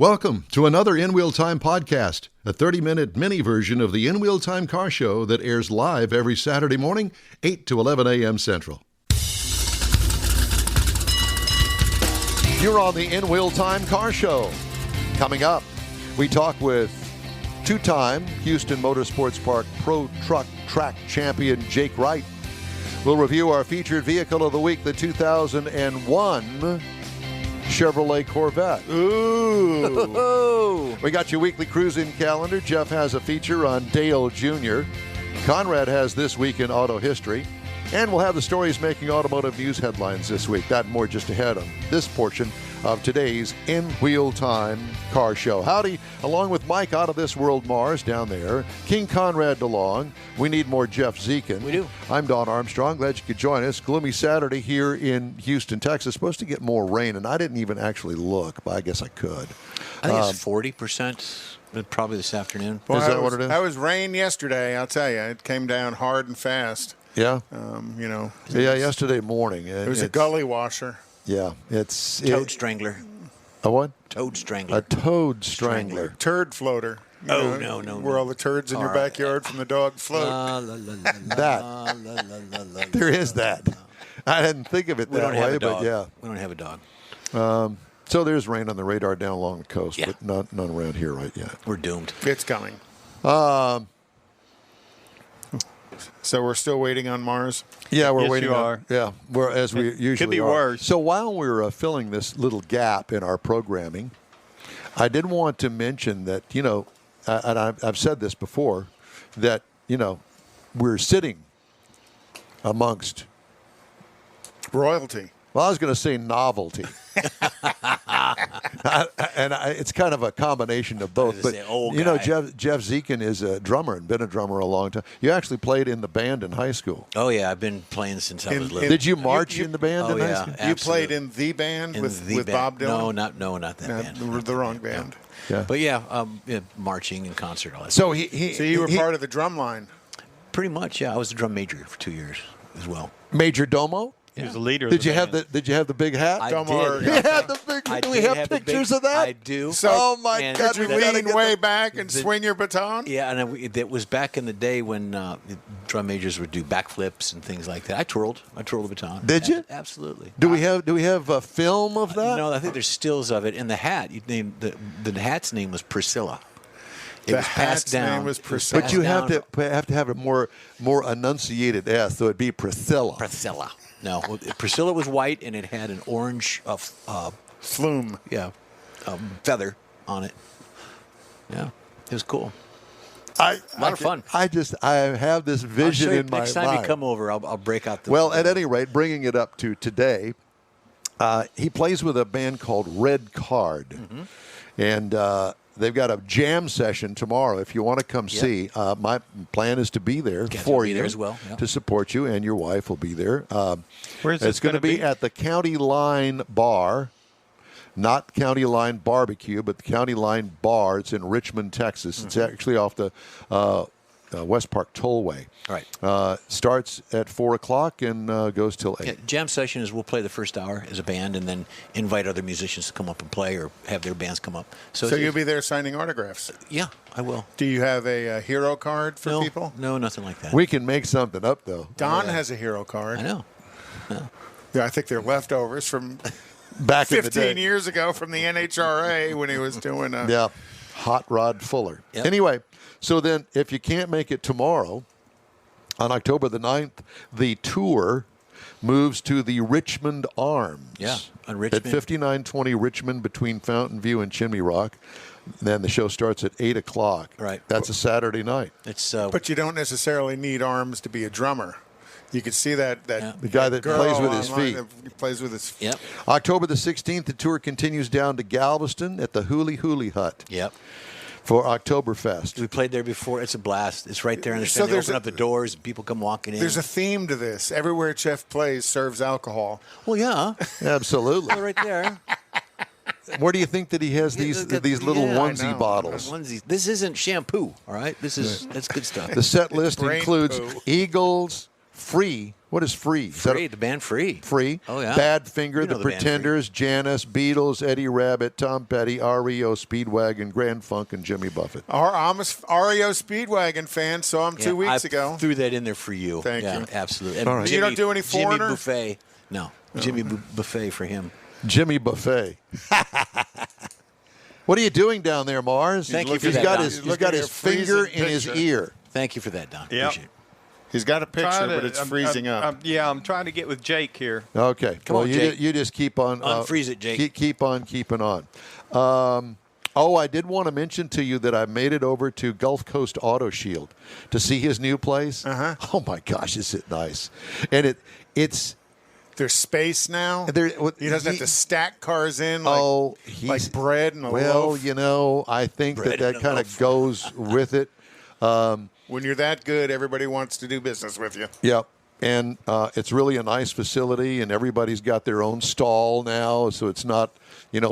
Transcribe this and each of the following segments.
Welcome to another In Wheel Time podcast, a 30-minute mini version of the In Wheel Time car show that airs live every Saturday morning, 8 to 11 a.m. Central. You're on the In Wheel Time car show. Coming up, we talk with two-time Houston Motorsports Park Pro Truck Track Champion Jake Wright. We'll review our featured vehicle of the week, the 2001 Chevrolet Corvette. Ooh. We got your weekly cruising calendar. Jeff has a feature on Dale Jr. Conrad has This Week in Auto History. And we'll have the stories making automotive news headlines this week. That and more just ahead on this portion of today's In Wheel Time car show. Howdy, along with Mike out of this world Mars down there, King Conrad DeLong. We need more Jeff Zekin. We do. I'm Don Armstrong. Glad you could join us. Gloomy Saturday here in Houston, Texas. Supposed to get more rain, and I didn't even actually look, but I guess I could. I think it's 40%. Probably this afternoon. Well, is that what it is? That was rain yesterday, I'll tell you. It came down hard and fast. Yeah? Yeah, yesterday morning. It was a gully washer. Yeah, it's... Toad strangler. A what? Toad strangler. A toad strangler. Turd floater. No. Where all the turds in your backyard from the dog float. There is that. I didn't think of it that way, but yeah. We don't have a dog. So there's rain on the radar down along the coast, Yeah. but none around here right yet. We're doomed. It's coming. So we're still waiting on Mars? Yeah, we're Yes, waiting. you are. Yeah, as we usually Could be are. worse. So while we're filling this little gap in our programming, I did want to mention that, and I've said this before, that, we're sitting amongst... Royalty. Well, I was going to say novelty. It's kind of a combination of both. But, Jeff Zekin is a drummer and been a drummer a long time. You actually played in the band in high school. Oh, yeah. I've been playing since I was little. Did you march in the band in high school? Absolutely. You played in the band with Bob Dylan? No, not that band. The wrong band. Yeah. But, marching and concert. All that So So you were part of the drum line? Pretty much, yeah. I was the drum major for 2 years as well. Major Domo? He was the leader. Did you have the big hat? I Did. You had the big. Do we have pictures of that? I do. So, oh my God! Did you lean way back and swing your baton? Yeah, and it was back in the day when drum majors would do backflips and things like that. I twirled the baton. Did you? Absolutely. Do we have a film of that? No, I think there's stills of it. And the hat, the hat's name was Priscilla. It was passed down. Name was Priscilla. But you have to have a more enunciated S, so it'd be Priscilla. Priscilla. No, Priscilla was white and it had an orange flume. Yeah, feather on it. Yeah, it was cool. A lot of fun. I have this vision in my mind. Next time you come over, I'll break out the. Well, at any rate, bringing it up to today, he plays with a band called Red Card, and they've got a jam session tomorrow. If you want to come see, my plan is to be there for you there as well. to support you, and your wife will be there. Where is this it's going to be at the County Line Bar, not County Line Barbecue, but the County Line Bar. It's in Richmond, Texas. It's actually off the West Park Tollway. Right. Starts at 4 o'clock and goes till 8. Yeah, jam session is we'll play the first hour as a band and then invite other musicians to come up and play or have their bands come up. So you'll be there signing autographs? Yeah, I will. Do you have a hero card for people? No, nothing like that. We can make something up, though. Don has a hero card. I know. Yeah, I think they're leftovers from Back 15 years ago from the NHRA when he was doing Hot Rod Fuller. Yep. Anyway, so then if you can't make it tomorrow, on October the 9th, the tour moves to the Richmond Arms. Yeah, on Richmond. At 5920 Richmond between Fountain View and Chimney Rock. Then the show starts at 8 o'clock. Right. That's a Saturday night. It's But you don't necessarily need arms to be a drummer. You could see that the guy that girl plays with his online feet. that plays with his feet. Yep. October the 16th, the tour continues down to Galveston at the Hooly Hooly Hut. Yep. For Oktoberfest. We played there before. It's a blast. It's right there in the So center. They open up the doors and people come walking in. There's a theme to this. Everywhere Jeff plays serves alcohol. Well, yeah. Absolutely. Right there. Where do you think that he has these little onesie bottles? Onesies. This isn't shampoo, all right? That's good stuff. The set list Brain includes poo. Eagles, free What is Free? Is that Free, the band Free. Free? Oh, yeah. Badfinger, You know The the band Pretenders, Janice, Beatles, Eddie Rabbit, Tom Petty, REO Speedwagon, Grand Funk, and Jimmy Buffett. I'm a REO Speedwagon fan, saw him 2 weeks ago. Threw that in there for you. Thank you. Absolutely. And All right. You don't do any Foreigner? Jimmy Buffet. No. Jimmy Buffet for him. Jimmy Buffet. What are you doing down there, Mars? Thank you for He's that, got Don. his, He's he's got looking his at a freezing finger in his picture. ear. Thank you for that, Don. Yep. Appreciate it. He's got a picture, but it's freezing up. Yeah, I'm trying to get with Jake here. Okay. Come on, Jake. You just keep on. Unfreeze it, Jake. Keep on keeping on. I did want to mention to you that I made it over to Gulf Coast Auto Shield to see his new place. Uh-huh. Oh, my gosh, is it nice. And it's... There's space now. He doesn't have to stack cars in like bread and a loaf. I think Bread that and a kind of goes with it. When you're that good, everybody wants to do business with you. Yep. And it's really a nice facility, and everybody's got their own stall now, so it's not,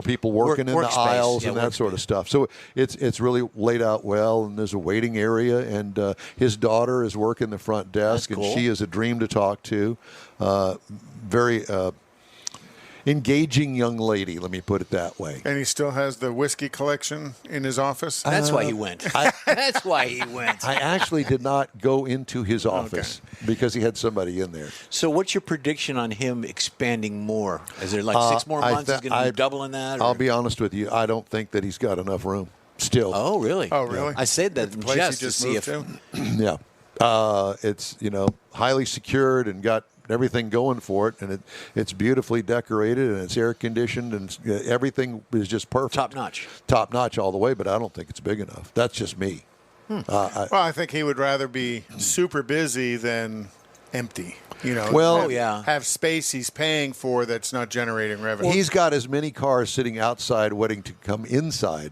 people working in the workspace. aisles Yeah, and that sort of stuff. So it's really laid out well, and there's a waiting area, and his daughter is working the front desk, That's cool. and she is a dream to talk to. Very engaging young lady, let me put it that way. And he still has the whiskey collection in his office. That's why he went. That's why he went. I actually did not go into his office because he had somebody in there. So what's your prediction on him expanding more? Is there like 6 more months? He's going to be doubling that? I'll be honest with you. I don't think that he's got enough room still. Oh, really? Oh, really? I said that The place just he to see if... moved to? Yeah. It's, highly secured and got everything going for it, and it's beautifully decorated, and it's air conditioned, and everything is just perfect. Top notch all the way, but I don't think it's big enough. That's just me. I think he would rather be super busy than empty. Have space he's paying for that's not generating revenue. He's got as many cars sitting outside waiting to come inside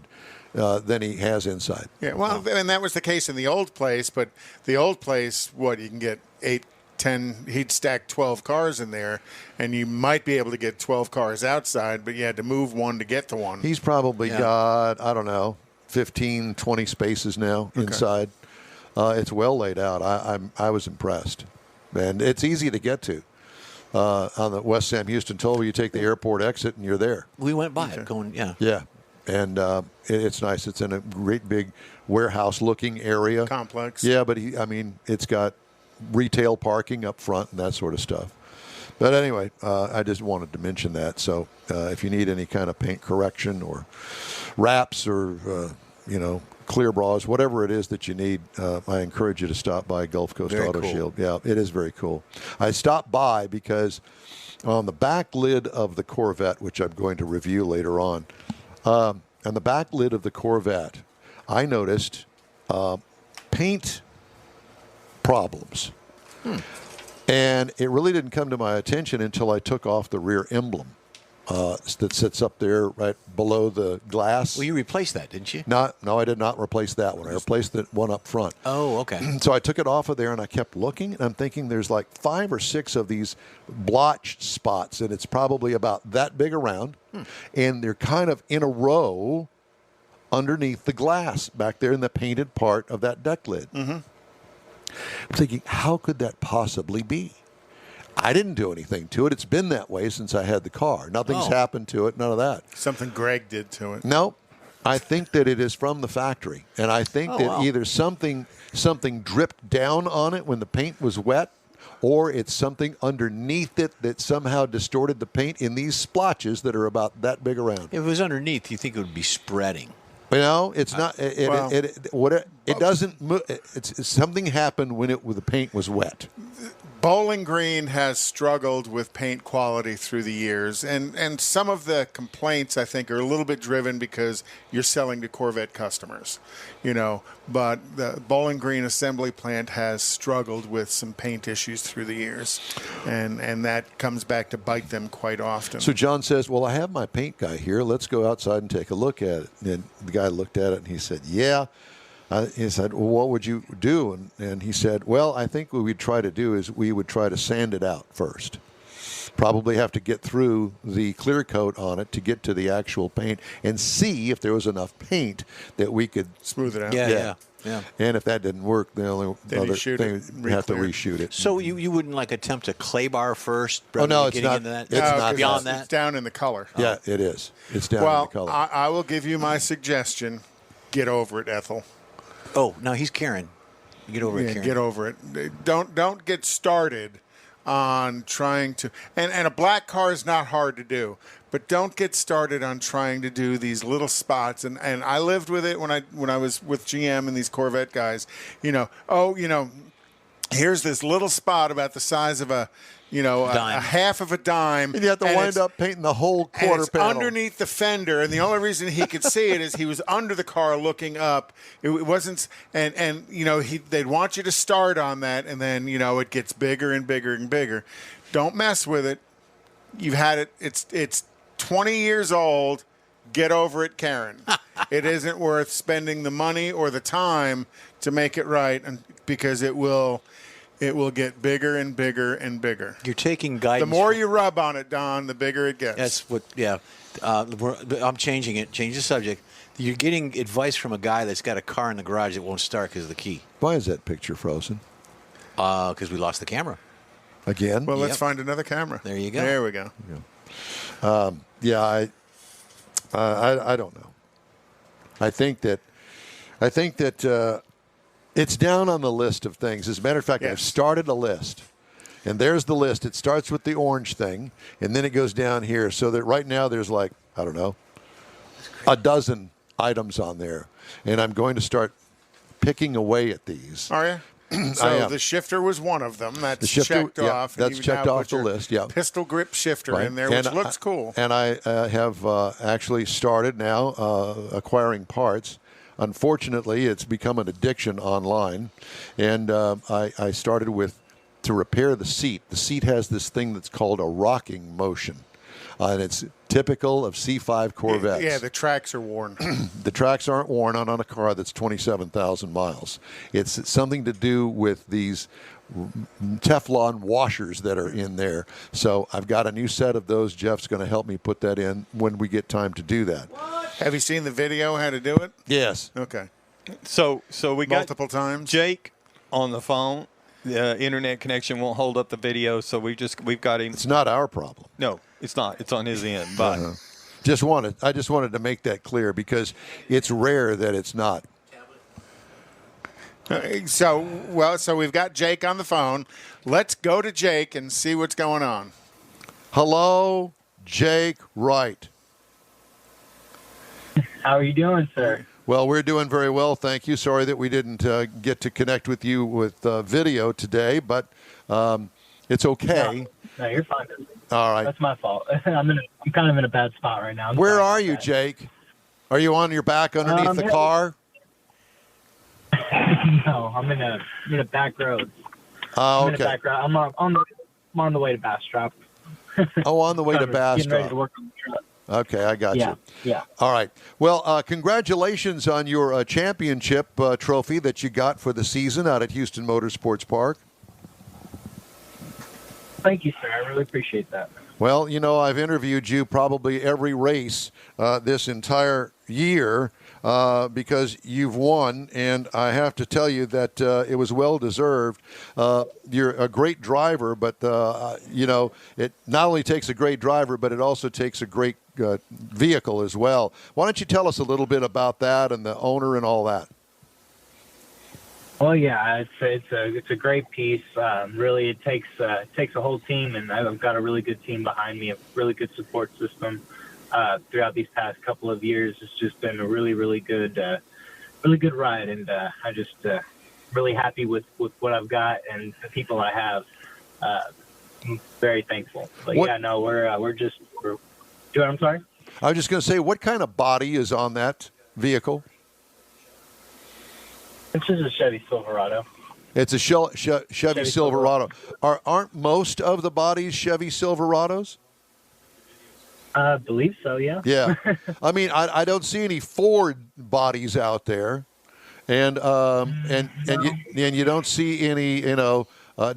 than he has inside. Yeah, well, and that was the case in the old place, but the old place, you can get 8, 10, he'd stack 12 cars in there, and you might be able to get 12 cars outside, but you had to move one to get to one. He's probably got, 15, 20 spaces now inside. It's well laid out. I was impressed. And it's easy to get to. On the West Sam Houston Tollway, you take the airport exit and you're there. We went by it going, Yeah. And it's nice. It's in a great big warehouse-looking area. Complex. Yeah, but it's got retail parking up front and that sort of stuff. But anyway, I just wanted to mention that. So if you need any kind of paint correction or wraps or, clear bras, whatever it is that you need, I encourage you to stop by Gulf Coast Auto Shield. Yeah, it is very cool. I stopped by because on the back lid of the Corvette, which I'm going to review later on the back lid of the Corvette, I noticed paint problems. And it really didn't come to my attention until I took off the rear emblem that sits up there right below the glass. Well, you replaced that, didn't you? No, I did not replace that one. I replaced the one up front. Oh, okay. So I took it off of there, and I kept looking, and I'm thinking there's like 5 or 6 of these blotch spots, and it's probably about that big around, and they're kind of in a row underneath the glass back there in the painted part of that deck lid. I'm thinking, how could that possibly be? I didn't do anything to it. It's been that way since I had the car. Nothing's happened to it, none of that. Something Greg did to it. No, I think that it is from the factory. And I think that either something dripped down on it when the paint was wet, or it's something underneath it that somehow distorted the paint in these splotches that are about that big around. If it was underneath, you think it would be spreading. It's not. It doesn't move. Something happened when the paint was wet. Bowling Green has struggled with paint quality through the years, and some of the complaints, I think, are a little bit driven because you're selling to Corvette customers, but the Bowling Green assembly plant has struggled with some paint issues through the years, and that comes back to bite them quite often. So John says, well, I have my paint guy here. Let's go outside and take a look at it. And the guy looked at it, and he said, yeah. He said, well, what would you do? And he said, well, I think what we'd try to do is we would try to sand it out first. Probably have to get through the clear coat on it to get to the actual paint and see if there was enough paint that we could smooth it out. Yeah. Yeah. And if that didn't work, the only Then you other shoot thing it, we have to re-clear. reshoot it. So you wouldn't like attempt a clay bar first? Oh, no, rather it's than not. getting into that? It's not beyond that. that. It's down in the color. Yeah, it is. It's down in Well, the color. I will give you my suggestion. Get over it, Ethel. Oh, no, he's Karen. Get over it, Yeah, Karen. get over it. Don't get started on trying to. And a black car is not hard to do, but don't get started on trying to do these little spots. And I lived with it when I was with GM and these Corvette guys. Here's this little spot about the size of a half of a dime. And you have to wind up painting the whole quarter and it's panel. underneath the fender, and the only reason he could see it is he was under the car looking up. It wasn't, they'd want you to start on that, and then it gets bigger and bigger and bigger. Don't mess with it. You've had it. It's 20 years old. Get over it, Karen. It isn't worth spending the money or the time to make it right, because it will get bigger and bigger and bigger. You're taking guidance. The more you rub on it, Don, the bigger it gets. That's what, yeah. I'm changing it. Change the subject. You're getting advice from a guy that's got a car in the garage that won't start because of the key. Why is that picture frozen? Because we lost the camera. Again? Well, let's Yep. find another camera. There you go. There we go. I don't know. I think that it's down on the list of things. As a matter of fact, Yes. I've started a list. And there's the list. It starts with the orange thing, and then it goes down here. So that right now there's like, I don't know, a dozen items on there. And I'm going to start picking away at these. Are you? I So am. the shifter was one of them. That's The shifter, checked yeah, off. and that's you've checked now off put the your list, yeah. Pistol grip shifter Right. in there, which And looks cool. And I have actually started now acquiring parts. Unfortunately, it's become an addiction online. And I started to repair the seat. The seat has this thing that's called a rocking motion. And it's typical of C5 Corvettes. Yeah, the tracks are worn. The tracks aren't worn on a car that's 27,000 miles. It's something to do with these Teflon washers that are in there. So I've got a new set of those. Jeff's going to help me put that in when we get time to do that. Have you seen the video how to do it? Yes. Okay. So we got Multiple times? Jake on the phone. The internet connection won't hold up the video, so we've got him. It's not our problem. No, it's not. It's on his end. But I just wanted to make that clear because it's rare that it's not. So we've got Jake on the phone. Let's go to Jake and see what's going on. Hello, Jake Wright. How are you doing, sir? Well, we're doing very well, thank you. Sorry that we didn't get to connect with you with video today, but it's okay. No, you're fine. All right. That's my fault. I'm kind of in a bad spot right now. Where are you, Jake? Are you on your back underneath the car? No, I'm in a back road. Oh, I'm in a okay. back road. I'm on the way to Bastrop. Oh, on the way to Getting ready to Bastrop. work on the truck. Okay, I got Yeah, you. yeah. All right. Well, congratulations on your championship trophy that you got for the season out at Houston Motorsports Park. Thank you, sir. I really appreciate that. Well, I've interviewed you probably every race this entire year because you've won, and I have to tell you that it was well-deserved. You're a great driver, but, it not only takes a great driver, but it also takes a great vehicle as well. Why don't you tell us a little bit about that and the owner and all that? Well, yeah, it's a great piece. Really, it takes a whole team, and I've got a really good team behind me, a really good support system throughout these past couple of years. It's just been a really, really good ride, and I just really happy with what I've got and the people I have. I'm very thankful. But What- yeah, no, we're doing. I'm sorry. I was just going to say, what kind of body is on that vehicle? This is a Chevy Silverado. It's a Chevy Silverado. Aren't most of the bodies Chevy Silverados? I believe so. Yeah. Yeah. I mean, I don't see any Ford bodies out there, and you don't see any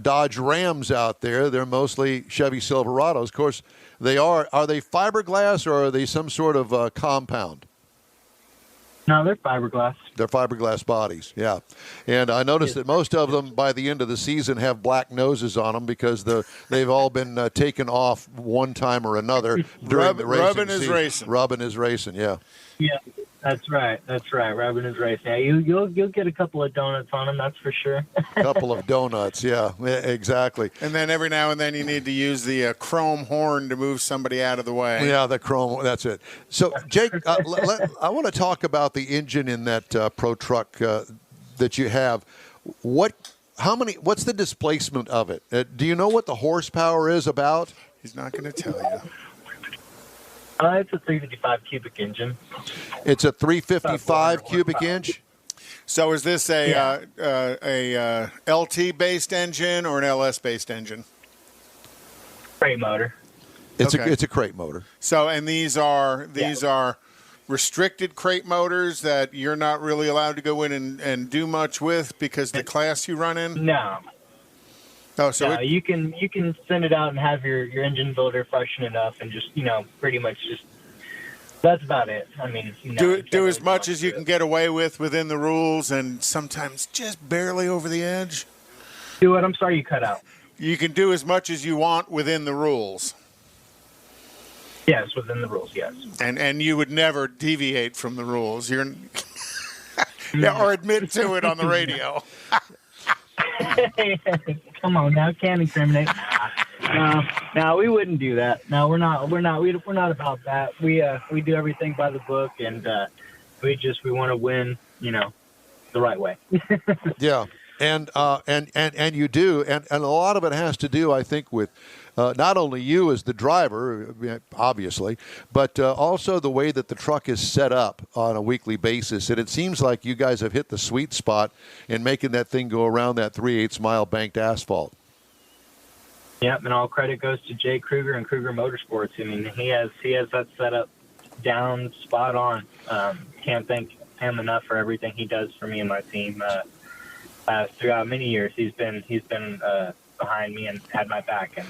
Dodge Rams out there. They're mostly Chevy Silverados. Of course, they are. Are they fiberglass or are they some sort of compound? No, they're fiberglass. They're fiberglass bodies, yeah. And I noticed that most of them, by the end of the season, have black noses on them because they've all been taken off one time or another during the racing Rubbing season. is racing. Rubbing is racing, yeah. Yeah, that's right. Rubbing is racing. Yeah, you'll get a couple of donuts on them, that's for sure. Couple of donuts, yeah, exactly. And then every now and then you need to use the chrome horn to move somebody out of the way. Yeah, the chrome, that's it. So, Jake, I want to talk about the engine in that Pro Truck that you have. What's the displacement of it? Do you know what the horsepower is about? He's not going to tell you. It's a 355 cubic engine. It's a 355 cubic inch? So is this a LT-based engine or an LS-based engine? Crate motor. It's Okay. a crate motor. So, and these are restricted crate motors that you're not really allowed to go in and do much with because the class you run in? No. Oh, so No, you can send it out and have your engine builder freshen it up and just, pretty much just, that's about it. I mean, do as much as you can get away with within the rules and sometimes just barely over the edge? Do what? I'm sorry, you cut out. You can do as much as you want within the rules. Yes, within the rules, yes. And you would never deviate from the rules. You're or admit to it on the radio. Come on now, can't incriminate. No, we wouldn't do that. No, we're not about that. We do everything by the book, and we want to win, the right way. Yeah, and you do, and a lot of it has to do, I think, with not only you as the driver, obviously, but also the way that the truck is set up on a weekly basis. And it seems like you guys have hit the sweet spot in making that thing go around that 3/8 mile banked asphalt. Yep, and all credit goes to Jay Kruger and Kruger Motorsports. I mean, he has that set up down spot on. Can't thank him enough for everything he does for me and my team. Throughout many years, he's been behind me and had my back, and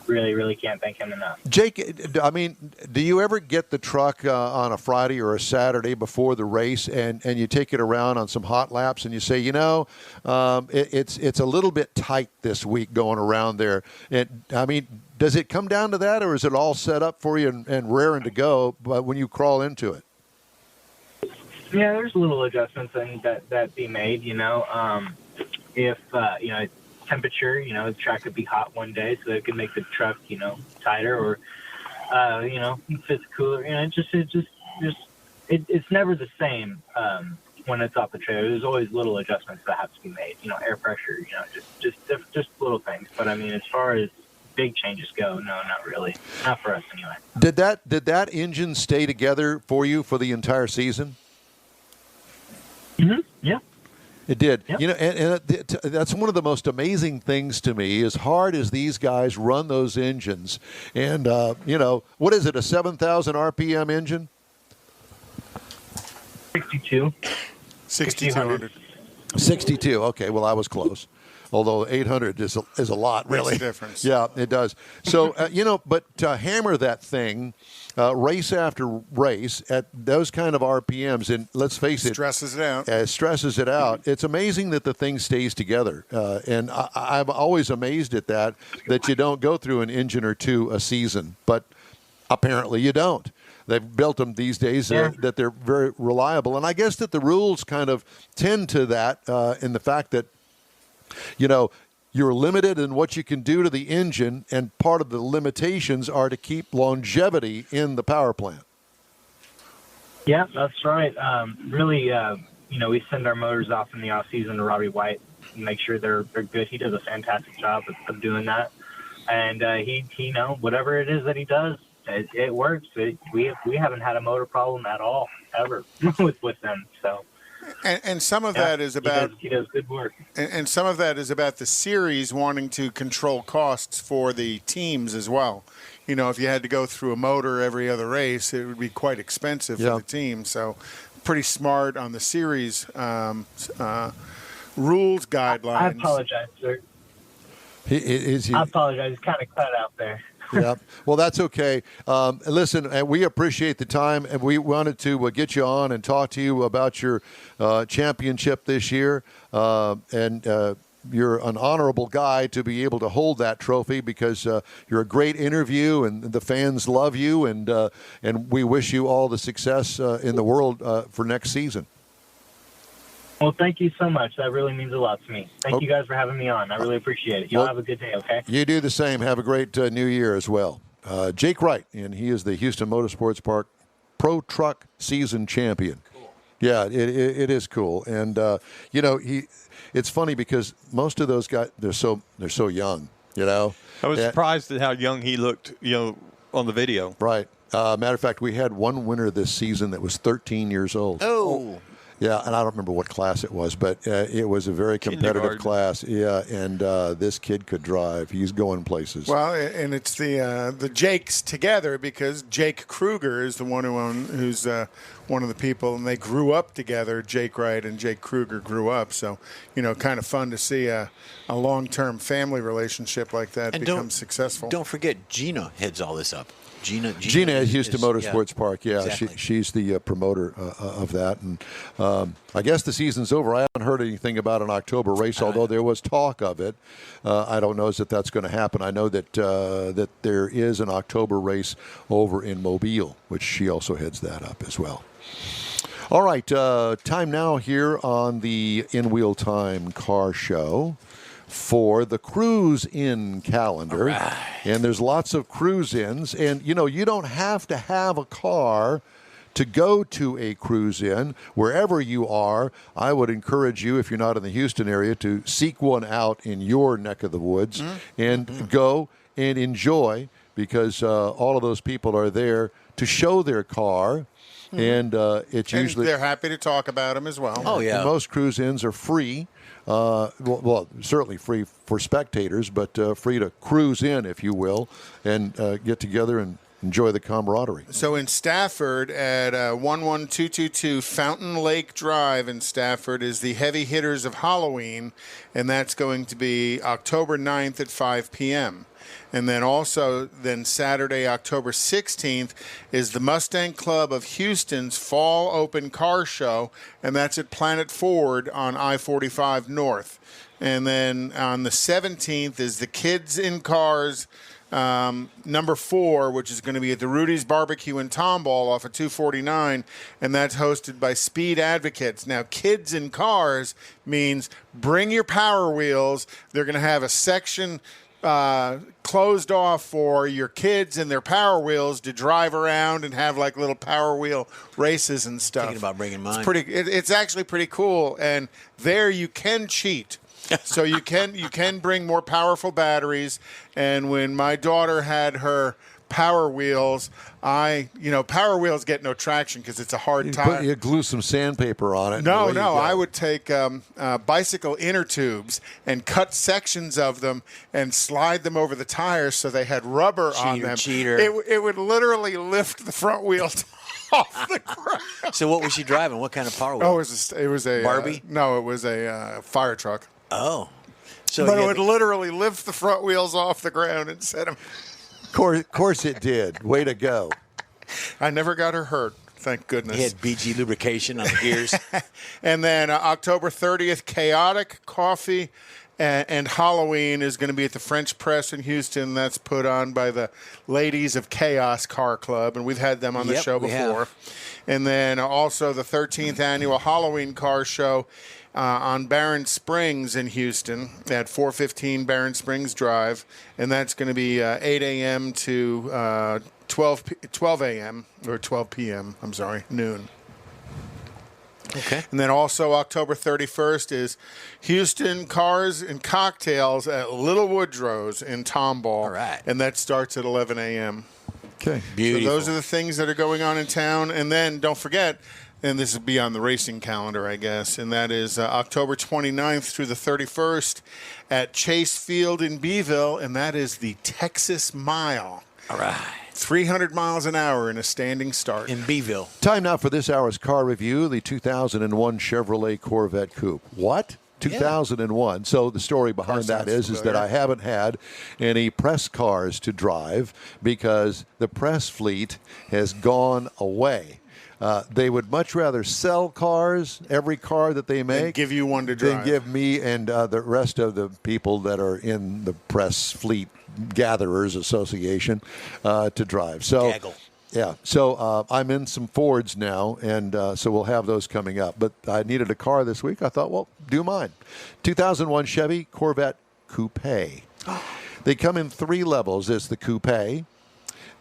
really can't thank him enough. Jake, I mean, do you ever get the truck on a Friday or a Saturday before the race and you take it around on some hot laps and you say, it's a little bit tight this week going around there? I mean, does it come down to that, or is it all set up for you and raring to go when you crawl into it? Yeah, there's little adjustments that be made, if, temperature, the track could be hot one day, so it could make the truck, tighter, or, if it's cooler, it's never the same, when it's off the trailer. There's always little adjustments that have to be made, air pressure, just little things. But I mean, as far as big changes go, no, not really. Not for us anyway. Did that engine stay together for you for the entire season? Mm-hmm. Yeah. It did. Yep. And that's one of the most amazing things to me, as hard as these guys run those engines. And, what is it, a 7,000 RPM engine? 62. 6,200. 62. Okay, well, I was close. Although 800 is a lot, really. Makes a difference. Yeah, it does. So, but to hammer that thing race after race at those kind of RPMs, and let's face it, Stresses it out. It's amazing that the thing stays together. And I'm always amazed at that you don't go through an engine or two a season. But apparently you don't. They've built them these days that they're very reliable. And I guess that the rules kind of tend to that in the fact that, you're limited in what you can do to the engine, and part of the limitations are to keep longevity in the power plant. Yeah, that's right. Really, we send our motors off in the off season to Robbie White and make sure they're good. He does a fantastic job of doing that, and he whatever it is that he does, it works. We haven't had a motor problem at all ever with them. So. And some of that is about he does good work. And some of that is about the series wanting to control costs for the teams as well. If you had to go through a motor every other race, it would be quite expensive for the team. So, pretty smart on the series rules guidelines. I apologize, sir. I apologize. It's kind of cut out there. Yeah. Well, that's okay. Listen, we appreciate the time, and we wanted to get you on and talk to you about your championship this year. You're an honorable guy to be able to hold that trophy because you're a great interview, and the fans love you, and we wish you all the success in the world for next season. Well, thank you so much. That really means a lot to me. Thank you guys for having me on. I really appreciate it. Y'all have a good day, okay? You do the same. Have a great new year as well. Jake Wright, and he is the Houston Motorsports Park Pro Truck Season Champion. Cool. Yeah, it is cool. And, it's funny because most of those guys, they're so young, I was surprised at how young he looked, on the video. Right. Matter of fact, we had one winner this season that was 13 years old. Oh. Yeah, and I don't remember what class it was, but it was a very competitive class. Yeah, and this kid could drive. He's going places. Well, and it's the Jakes together because Jake Kruger is the one who's one of the people, and they grew up together. Jake Wright and Jake Kruger grew up, so kind of fun to see a long-term family relationship like that and become successful. Don't forget, Gina heads all this up. Gina at Houston Motorsports Park. Yeah, exactly. She's the promoter of that. And I guess the season's over. I haven't heard anything about an October race, although there was talk of it. I don't know if that's going to happen. I know that that there is an October race over in Mobile, which she also heads that up as well. All right, time now here on the In Wheel Time Car Show for the cruise-in calendar. Right. And there's lots of cruise-ins. And, you don't have to have a car to go to a cruise-in. Wherever you are, I would encourage you, if you're not in the Houston area, to seek one out in your neck of the woods and go and enjoy, because all of those people are there to show their car. And it's usually... they're happy to talk about them as well. Oh, yeah. And most cruise-ins are free. Well, certainly free for spectators, but free to cruise in, if you will, and get together and enjoy the camaraderie. So in Stafford at 11222 Fountain Lake Drive in Stafford is the Heavy Hitters of Halloween, and that's going to be October 9th at 5 p.m. And then also, Saturday, October 16th, is the Mustang Club of Houston's Fall Open Car Show, and that's at Planet Ford on I-45 North. And then on the 17th is the Kids in Cars number 4, which is going to be at the Rudy's Barbecue in Tomball off of 249, and that's hosted by Speed Advocates. Now, Kids in Cars means bring your Power Wheels. They're going to have a section closed off for your kids and their Power Wheels to drive around and have like little Power Wheel races and stuff. Thinking about bringing mine. It's actually pretty cool, and there you can cheat. So you can bring more powerful batteries. And when my daughter had her Power Wheels, Power Wheels get no traction because it's a hard tire. You glue some sandpaper on it. No, I would take bicycle inner tubes and cut sections of them and slide them over the tires so they had rubber on them. Cheater. It would literally lift the front wheels off the ground. So what was she driving? What kind of Power Wheel? Oh, it was a Barbie? No, it was a fire truck. Oh. So but it would literally lift the front wheels off the ground and set them. Of course it did. Way to go. I never got her hurt, thank goodness. He had BG lubrication on the gears. And then October 30th, Chaotic Coffee and Halloween is going to be at the French Press in Houston. That's put on by the Ladies of Chaos Car Club, and we've had them on the show before. And then also the 13th annual Halloween Car Show on Barron Springs in Houston at 415 Barron Springs Drive, and that's going to be 8 a.m. to 12 a.m. or 12 p.m. Noon. Okay. And then also October 31st is Houston Cars and Cocktails at Little Woodrow's in Tomball. All right. And that starts at 11 a.m. Okay. Beautiful. So those are the things that are going on in town. And then don't forget, and this will be on the racing calendar, I guess, and that is October 29th through the 31st at Chase Field in Beeville, and that is the Texas Mile. All right. 300 miles an hour in a standing start. In Beeville. Time now for this hour's car review, the 2001 Chevrolet Corvette Coupe. What? 2001. So the story behind that is that I haven't had any press cars to drive because the press fleet has gone away. They would much rather sell cars, every car that they make, and give you one to drive, than give me and the rest of the people that are in the press fleet gatherers association to drive. So, Gaggle. yeah. So I'm in some Fords now, and so we'll have those coming up. But I needed a car this week. I thought, well, do mine. 2001 Chevy Corvette Coupe. They come in 3 levels. It's the Coupe,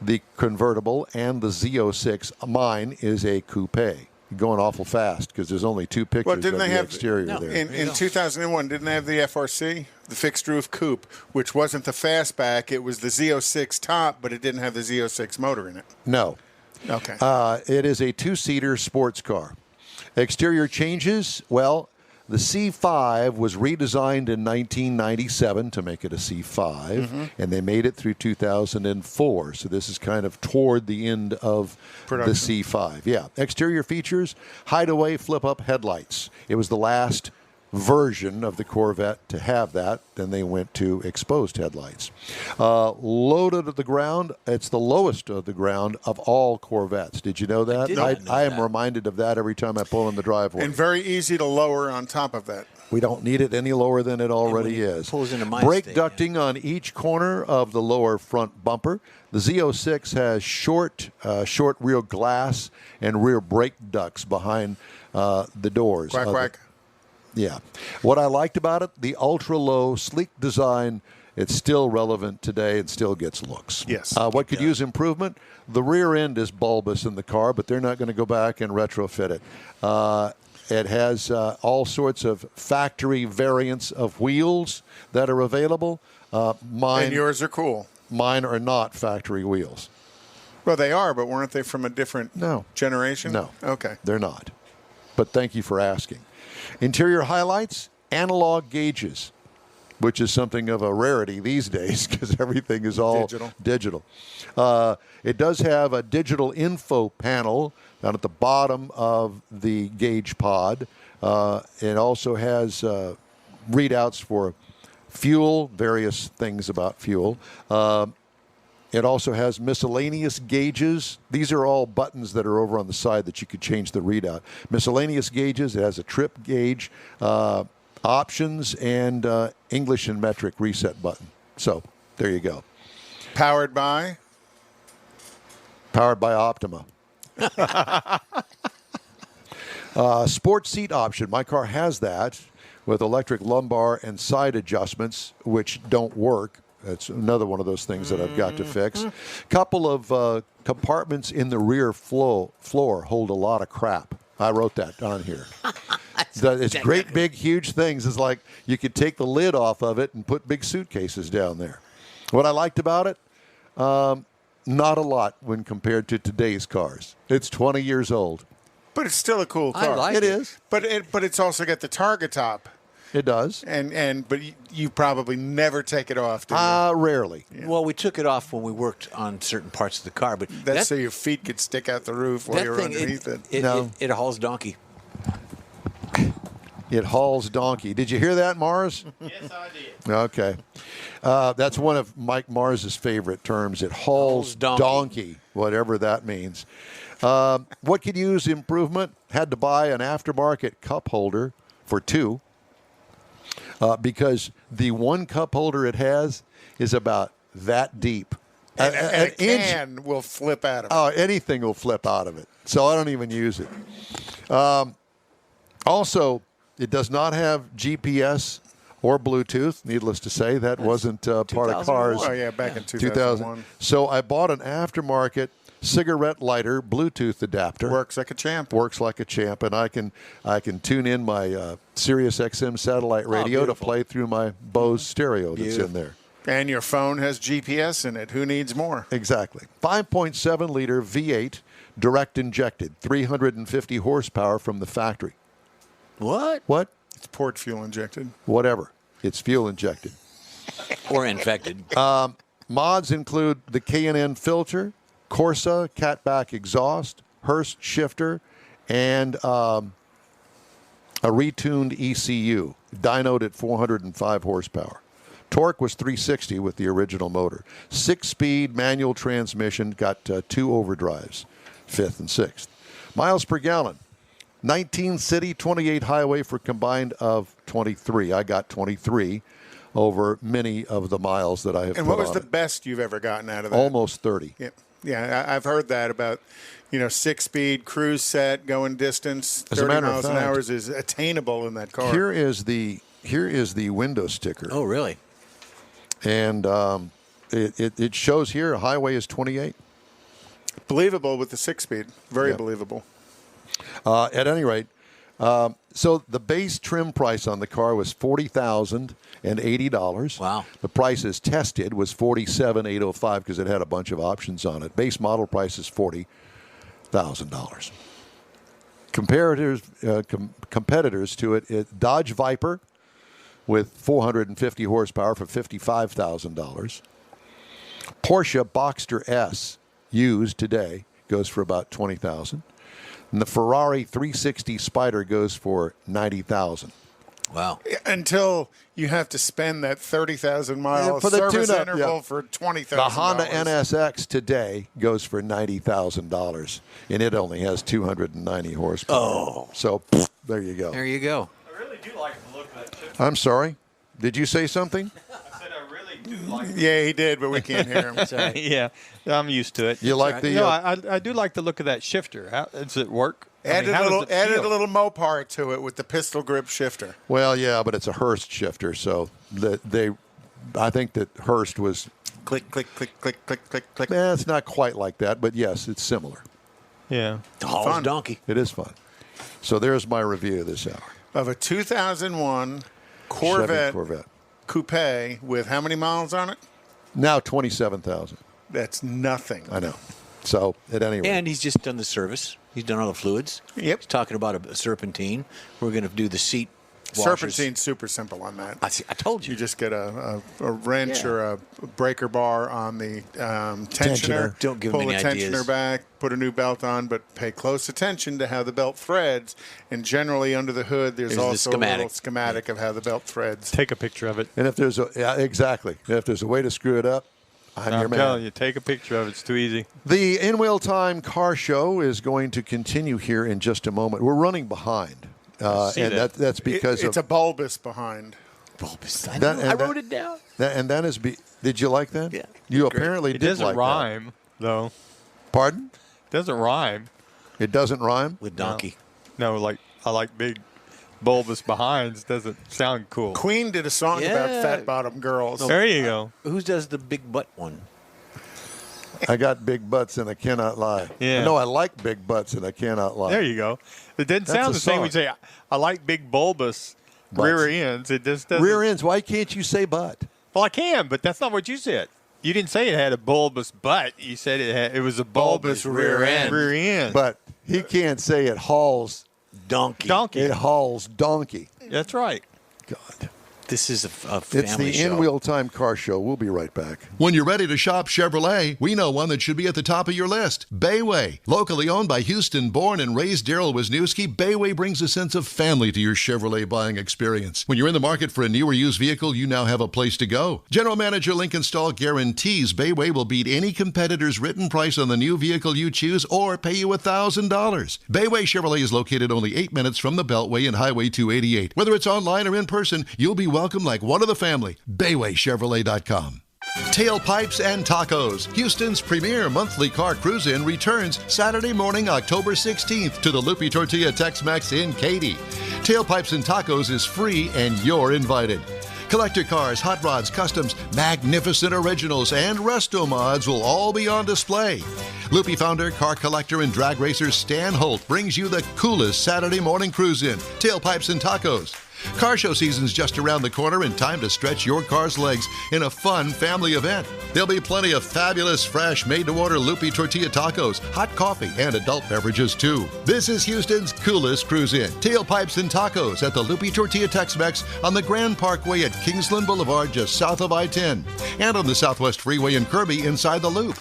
the convertible, and the Z06. Mine is a coupe. Going awful fast because there's only 2 pictures didn't of they the have, exterior there. In 2001, didn't they have the FRC, the fixed roof coupe, which wasn't the fastback? It was the Z06 top, but it didn't have the Z06 motor in it. No. Okay. It is a 2-seater sports car. Exterior changes, well, the C5 was redesigned in 1997 to make it a C5, and they made it through 2004. So this is kind of toward the end of production. The C5. Yeah. Exterior features, hideaway flip-up headlights. It was the last version of the Corvette to have that. Then they went to exposed headlights. Loaded at the ground, it's the lowest of the ground of all Corvettes. Did you know that? I am reminded of that every time I pull in the driveway. And very easy to lower on top of that. We don't need it any lower than it already is. Pulls into my Brake state, ducting on each corner of the lower front bumper. The Z06 has short rear glass and rear brake ducts behind the doors. Quack, quack. Yeah. What I liked about it, the ultra-low, sleek design, it's still relevant today and still gets looks. Yes. What could use improvement? The rear end is bulbous in the car, but they're not going to go back and retrofit it. It has all sorts of factory variants of wheels that are available. And yours are cool. Mine are not factory wheels. Well, they are, but weren't they from a different generation? No. Okay. They're not. But thank you for asking. Interior highlights, analog gauges, which is something of a rarity these days because everything is all digital. It does have a digital info panel down at the bottom of the gauge pod. It also has readouts for fuel, various things about fuel. It also has miscellaneous gauges. These are all buttons that are over on the side that you could change the readout. Miscellaneous gauges. It has a trip gauge, options, and English and metric reset button. So there you go. Powered by Optima. Sports seat option. My car has that with electric lumbar and side adjustments, which don't work. That's another one of those things that I've got to fix. Couple of compartments in the rear floor hold a lot of crap. I wrote that on here. It's great, big, huge things. It's like you could take the lid off of it and put big suitcases down there. What I liked about it, not a lot when compared to today's cars. It's 20 years old. But it's still a cool car. I like it. It is. But it's also got the target top. It does. But you probably never take it off, do you? Rarely. Yeah. Well, we took it off when we worked on certain parts of the car, but that's so your feet could stick out the roof while you're underneath it. It hauls donkey. It hauls donkey. Did you hear that, Mars? Yes, I did. Okay. That's one of Mike Mars's favorite terms. It hauls donkey, whatever that means. What could use improvement? Had to buy an aftermarket cup holder for 2. Because the one cup holder it has is about that deep. And a can will flip out of it. Oh, anything will flip out of it. So I don't even use it. Also, it does not have GPS or Bluetooth. Needless to say, that wasn't part of cars. Oh, yeah, back in 2001. So I bought an aftermarket cigarette lighter Bluetooth adapter. Works like a champ. Works like a champ, and I can tune in my Sirius XM satellite radio to play through my Bose stereo that's in there. And your phone has GPS in it. Who needs more? Exactly. 5.7 liter V8 direct injected, 350 horsepower from the factory. What? It's port fuel injected. Whatever. It's fuel injected. Or infected. Mods include the K&N filter, Corsa catback exhaust, Hurst shifter, and A retuned ECU, dynoed at 405 horsepower. Torque was 360 with the original motor. 6-speed manual transmission, got 2 overdrives, 5th and 6th. Miles per gallon, 19 city, 28 highway for combined of 23. I got 23 over many of the miles that I have And put what was on the it. best you've ever gotten out of that? Almost 30. Yeah, I've heard that about, 6-speed cruise set, going distance, As a 30 matter of miles an fact, hour is attainable in that car. Here is the window sticker. Oh, really? And it shows here highway is 28. Believable with the 6-speed. Very Yeah. believable. At any rate, so the base trim price on the car was $40,080. Wow. The price as tested was $47,805 because it had a bunch of options on it. Base model price is $40,000. Competitors to it, Dodge Viper with 450 horsepower for $55,000. Porsche Boxster S used today goes for about $20,000. And the Ferrari 360 Spider goes for $90,000. Wow. Until you have to spend that 30,000 mile For the service tune-up, interval yeah. for $20,000. The Honda NSX today goes for $90,000, and it only has 290 horsepower. Oh. So there you go. There you go. I really do like the look of that chip. I'm sorry. Did you say something? I said I really do like Yeah, he did, but we can't hear him. Sorry. Yeah, I'm used to it. You like the? No, I do like the look of that shifter. How does it work? Added how a does little, it added feel? a little Mopar to it with the pistol grip shifter. Well, yeah, but it's a Hurst shifter, so I think that Hurst was. Click, click, click, click, click, click, click. It's not quite like that, but yes, it's similar. Yeah. Hall's Fun. donkey. It is fun. So there's my review this hour. Of a 2001 Chevy Corvette Corvette. coupe with how many miles on it? Now 27,000. That's nothing. I know. So at any rate, And he's just done the service. He's done all the fluids. Yep. He's talking about a serpentine. We're going to do the seat washers. Serpentine's super simple on that. I told you. You just get a wrench or a breaker bar on the tensioner. Don't give pull him any the ideas. tensioner back, put a new belt on, but pay close attention to how the belt threads. And generally under the hood, there's There's the also a schematic. little schematic of how the belt threads. Take a picture of it. and if there's exactly, if there's a way to screw it up, I'm your I'm man. telling you, take a picture of it. It's too easy. The In Wheel Time car show is going to continue here in just a moment. We're running behind, see and that. that's because It's a bulbous behind. Bulbous. I That- know. and I that- wrote it down. and that is. Did you like that? Yeah. You Great. apparently It did doesn't like rhyme, though. that. Pardon? It doesn't rhyme. It doesn't rhyme. With donkey. No, like I like big bulbous behinds. Doesn't sound cool. Queen did a song about Yeah. fat bottom girls. There you go. Who does the big butt one? I got big butts and I cannot lie. Yeah. No, I like big butts and I cannot lie. There you go. It didn't That's sound a the same when you song. say, I like big bulbous Butts. rear ends. It just doesn't. Rear ends. Why can't you say butt? Well, I can, but that's not what you said. You didn't say it had a bulbous butt. You said it was a bulbous rear end. Rear end. But he can't say it hauls. Donkey. Donkey. It hauls donkey. That's right. God. This is a family It's the show. In Wheel Time car show. We'll be right back. When you're ready to shop Chevrolet, we know one that should be at the top of your list. Bayway. Locally owned by Houston-born and raised Daryl Wisniewski, Bayway brings a sense of family to your Chevrolet buying experience. When you're in the market for a new or used vehicle, you now have a place to go. General Manager Lincoln Stahl guarantees Bayway will beat any competitor's written price on the new vehicle you choose or pay you $1,000. Bayway Chevrolet is located only 8 minutes from the Beltway and Highway 288. Whether it's online or in person, you'll be welcome like one of the family. BaywayChevrolet.com. Tailpipes and Tacos, Houston's premier monthly car cruise-in, returns Saturday morning, October 16th to the Lupi Tortilla Tex-Mex in Katy. Tailpipes and Tacos is free and you're invited. Collector cars, hot rods, customs, magnificent originals, and resto mods will all be on display. Lupi founder, car collector, and drag racer Stan Holt brings you the coolest Saturday morning cruise-in, Tailpipes and Tacos. Car show season's just around the corner and time to stretch your car's legs in a fun family event. There'll be plenty of fabulous, fresh, made-to-order Lupi tortilla tacos, hot coffee, and adult beverages, too. This is Houston's coolest cruise-in, Tailpipes and Tacos at the Lupi Tortilla Tex-Mex on the Grand Parkway at Kingsland Boulevard just south of I-10 and on the Southwest Freeway in Kirby inside the Loop.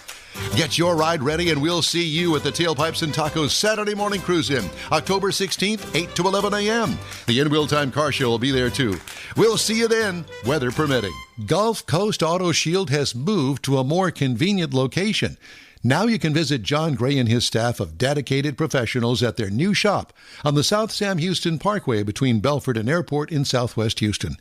Get your ride ready and we'll see you at the Tailpipes and Tacos Saturday Morning Cruise-In, October 16th, 8 to 11 a.m. The In-Wheel Time Car Show will be there too. We'll see you then, weather permitting. Gulf Coast Auto Shield has moved to a more convenient location. Now you can visit John Gray and his staff of dedicated professionals at their new shop on the South Sam Houston Parkway between Belford and Airport in Southwest Houston.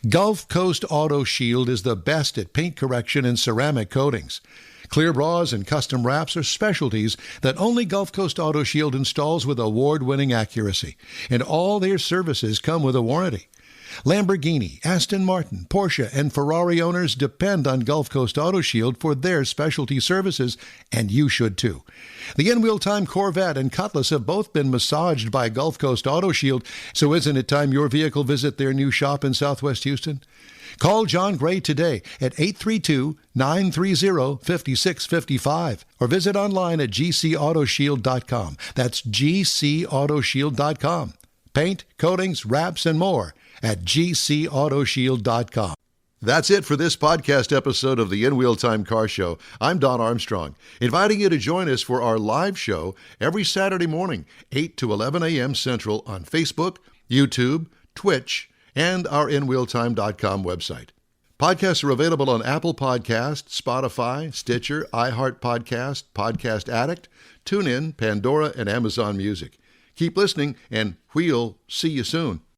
Gulf Coast Auto Shield is the best at paint correction and ceramic coatings. Clear bras and custom wraps are specialties that only Gulf Coast Auto Shield installs with award-winning accuracy, and all their services come with a warranty. Lamborghini, Aston Martin, Porsche, and Ferrari owners depend on Gulf Coast Auto Shield for their specialty services, and you should too. The In-Wheel Time Corvette and Cutlass have both been massaged by Gulf Coast Auto Shield, so isn't it time your vehicle visit their new shop in Southwest Houston? Call John Gray today at 832-930-5655 or visit online at gcautoshield.com. That's gcautoshield.com. Paint, coatings, wraps, and more at gcautoshield.com. That's it for this podcast episode of the In-Wheel Time Car Show. I'm Don Armstrong, inviting you to join us for our live show every Saturday morning, 8 to 11 a.m. Central on Facebook, YouTube, Twitch, and our InWheelTime.com website. Podcasts are available on Apple Podcasts, Spotify, Stitcher, iHeart Podcast, Podcast Addict, TuneIn, Pandora, and Amazon Music. Keep listening, and we'll see you soon.